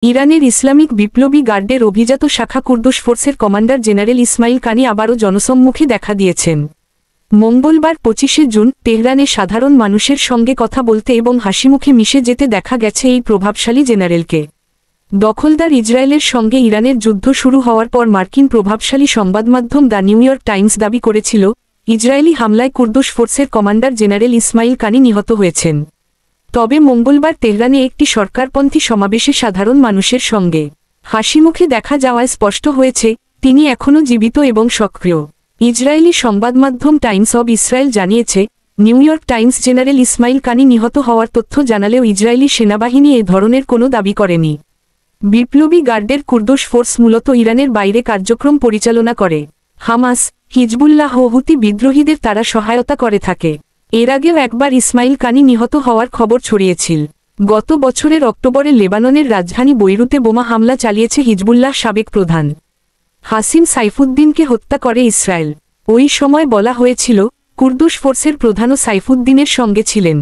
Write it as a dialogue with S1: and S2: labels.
S1: ইরানের ইসলামিক বিপ্লবী গার্ডের অভিজাত শাখা কুর্দুস ফোর্সের কমান্ডার জেনারেল ইসমাইল কানি আবারও জনসম্মুখে দেখা দিয়েছেন। মঙ্গলবার 25শে জুন তেহরানে সাধারণ মানুষের সঙ্গে কথা বলতে এবং হাসিমুখে মিশে যেতে দেখা গেছে এই প্রভাবশালী জেনারেলকে। দখলদার ইসরায়েলের সঙ্গে ইরানের যুদ্ধ শুরু হওয়ার পর মার্কিন প্রভাবশালী সংবাদমাধ্যম দ্য নিউ ইয়র্ক টাইমস দাবি করেছিল, ইসরায়েলি হামলায় কুর্দুস ফোর্সের কমান্ডার জেনারেল ইসমাইল কানি নিহত হয়েছেন। তবে মঙ্গলবার তেহরানে একটি সরকারপন্থী সমাবেশে সাধারণ মানুষের সঙ্গে হাসিমুখে দেখা যাওয়ায় স্পষ্ট হয়েছে, তিনি এখনও জীবিত এবং সক্রিয়। ইসরায়েলি সংবাদমাধ্যম টাইমস অব ইসরায়েল জানিয়েছে, new York Times general Ismail কানি নিহত হওয়ার তথ্য জানালেও ইসরায়েলি সেনাবাহিনী এ ধরনের কোনো দাবি করেনি। বিপ্লবী গার্ডের কুর্দুস ফোর্স মূলত ইরানের বাইরে কার্যক্রম পরিচালনা করে। হামাস, হিজবুল্লাহ ও হুতি বিদ্রোহীদের তারা সহায়তা করে থাকে। এর আগেও একবার ইসমাইল কানি নিহত হওয়ার খবর ছড়িয়েছিল। গত বছরের অক্টোবরে লেবাননের রাজধানী বৈরুতে বোমা হামলা চালিয়েছে হিজবুল্লাহ সাবেক প্রধান হাসিম সাইফুদ্দিনকে হত্যা করে ইসরায়েল। ওই সময় বলা হয়েছিল, কুর্দুস ফোর্সের প্রধানও সাইফুদ্দিনের সঙ্গে ছিলেন।